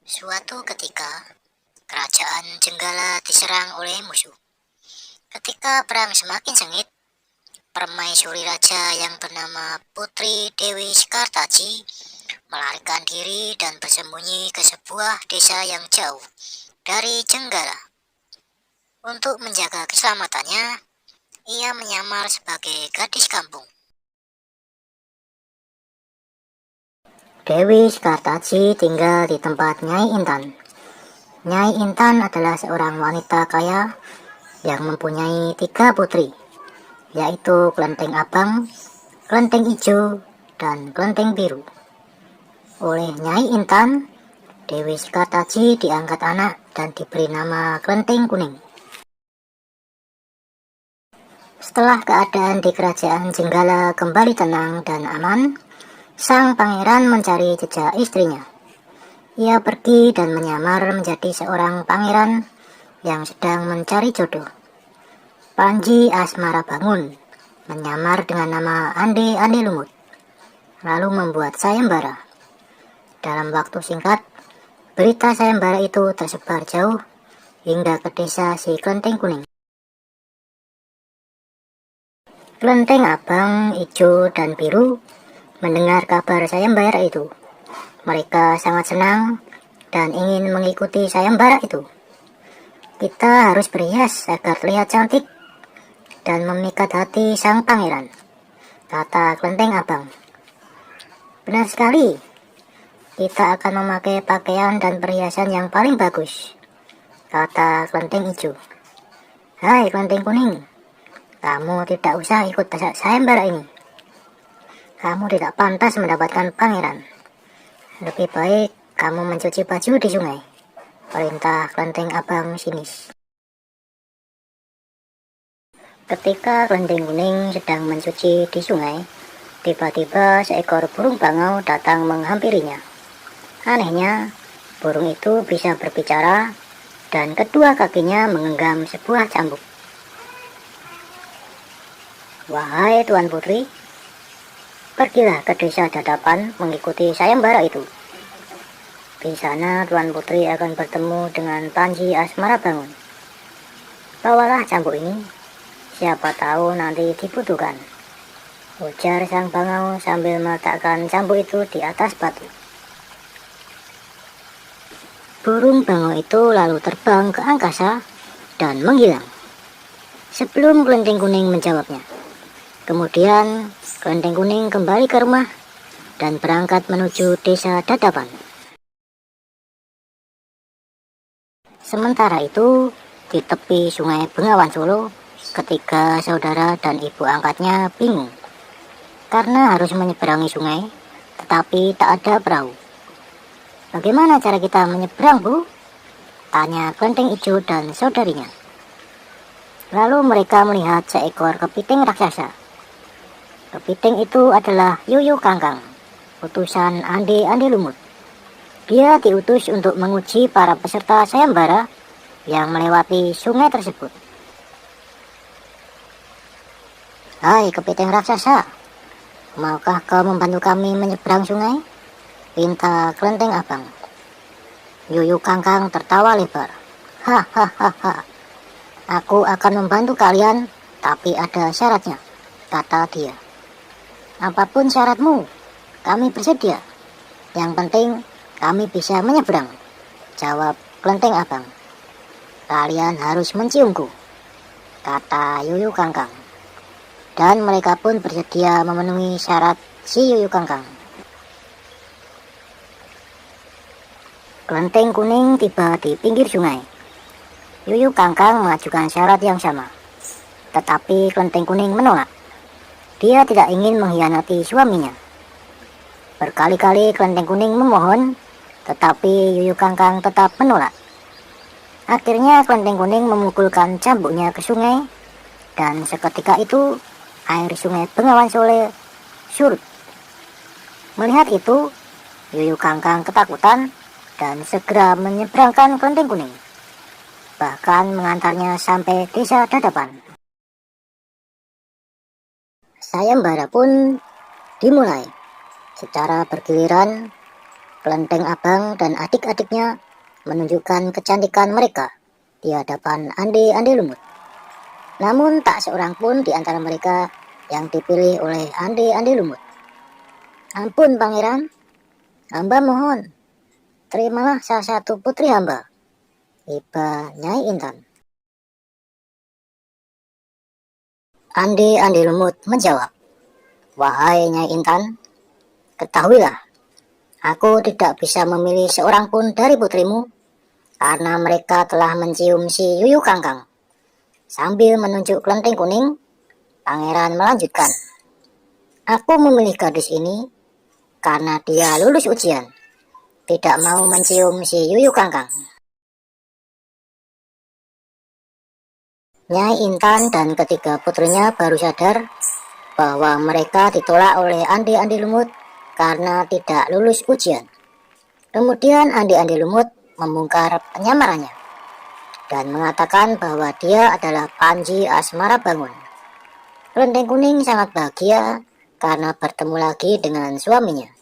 Suatu ketika, kerajaan Jenggala diserang oleh musuh. Ketika perang semakin sengit, permaisuri raja yang bernama Putri Dewi Sekartaji melarikan diri dan bersembunyi ke sebuah desa yang jauh dari Jenggala. Untuk menjaga keselamatannya, ia menyamar sebagai gadis kampung. Dewi Sekartaji tinggal di tempat Nyai Intan. Nyai Intan adalah seorang wanita kaya yang mempunyai 3 putri, yaitu Kelenteng Abang, Kelenteng Hijau, dan Kelenteng Biru. Oleh Nyai Intan, Dewi Sekartaji diangkat anak dan diberi nama Kelenteng Kuning. Setelah keadaan di kerajaan Jenggala kembali tenang dan aman, sang pangeran mencari jejak istrinya. Ia pergi dan menyamar menjadi seorang pangeran yang sedang mencari jodoh. Panji Asmara Bangun menyamar dengan nama Ande Ande Lumut, lalu membuat sayembara. Dalam waktu singkat, berita sayembara itu tersebar jauh hingga ke desa si Kelenteng Kuning. Kelenteng Abang, Hijau, dan Biru mendengar kabar sayembara itu. Mereka sangat senang dan ingin mengikuti sayembara itu. Kita harus berhias agar terlihat cantik dan memikat hati sang pangeran, kata Kelenteng Abang. Benar sekali, kita akan memakai pakaian dan perhiasan yang paling bagus, kata Kelenteng Hijau. Hai Kelenteng Kuning, kamu tidak usah ikut sayembara ini. Kamu tidak pantas mendapatkan pangeran. Lebih baik kamu mencuci baju di sungai, perintah Kelenteng Abang sinis. Ketika Kelenteng Kuning sedang mencuci di sungai, tiba-tiba seekor burung bangau datang menghampirinya. Anehnya, burung itu bisa berbicara dan kedua kakinya menggenggam sebuah cambuk. Wahai Tuan Putri, pergilah ke desa Dadapan mengikuti sayembara itu. Di sana Tuan Putri akan bertemu dengan Panji Asmara Bangun. Bawalah cambuk ini, siapa tahu nanti dibutuhkan, ujar sang bangau sambil meletakkan cambuk itu di atas batu. Burung bangau itu lalu terbang ke angkasa dan menghilang sebelum Kelenteng Kuning menjawabnya. Kemudian Kelenteng Kuning kembali ke rumah dan berangkat menuju desa Dadapan. Sementara itu, di tepi sungai Bengawan Solo, ketiga saudara dan ibu angkatnya bingung karena harus menyeberangi sungai, tetapi tak ada perahu. Bagaimana cara kita menyeberang, Bu? Tanya Kelenteng Hijau dan saudarinya. Lalu mereka melihat seekor kepiting raksasa. Kepiting itu adalah Yuyu Kangkang, utusan Ande Ande Lumut. Dia diutus untuk menguji para peserta sayembara yang melewati sungai tersebut. Hai kepiting raksasa, maukah kau membantu kami menyeberang sungai? Pinta Kelenteng Abang. Yuyu Kangkang tertawa lebar. Hahaha, aku akan membantu kalian, tapi ada syaratnya, kata dia. Apapun syaratmu, kami bersedia. Yang penting kami bisa menyeberang, jawab Kelenteng Abang. Kalian harus menciumku, kata Yuyu Kangkang. Dan mereka pun bersedia memenuhi syarat si Yuyu Kangkang. Kelenteng Kuning tiba di pinggir sungai. Yuyu Kangkang mengajukan syarat yang sama, tetapi Kelenteng Kuning menolak. Dia tidak ingin mengkhianati suaminya. Berkali-kali Kelenteng Kuning memohon, tetapi Yuyu Kangkang tetap menolak. Akhirnya Kelenteng Kuning memukulkan cambuknya ke sungai, dan seketika itu air sungai Bengawan Solo surut. Melihat itu, Yuyu Kangkang ketakutan dan segera menyeberangkan Kelenteng Kuning, bahkan mengantarnya sampai desa Dadapan. Sayembara pun dimulai secara bergiliran. Kelenteng Abang dan adik-adiknya menunjukkan kecantikan mereka di hadapan Ande-Ande Lumut. Namun tak seorang pun di antara mereka yang dipilih oleh Ande-Ande Lumut. "Ampun pangeran, hamba mohon, terimalah salah satu putri hamba," iba Nyai Intan. Ande-Ande Lumut menjawab, "Wahai Nyai Intan, ketahuilah, aku tidak bisa memilih seorang pun dari putrimu karena mereka telah mencium si Yuyu Kangkang." Sambil menunjuk kelenteng kuning, pangeran melanjutkan, "Aku memilih gadis ini karena dia lulus ujian, tidak mau mencium si Yuyu Kangkang." Nyai Intan dan ketiga putrinya baru sadar bahwa mereka ditolak oleh Ande-Ande Lumut karena tidak lulus ujian. Kemudian Ande-Ande Lumut membongkar penyamarannya dan mengatakan bahwa dia adalah Panji Asmara Bangun. Kelenteng kuning sangat bahagia karena bertemu lagi dengan suaminya.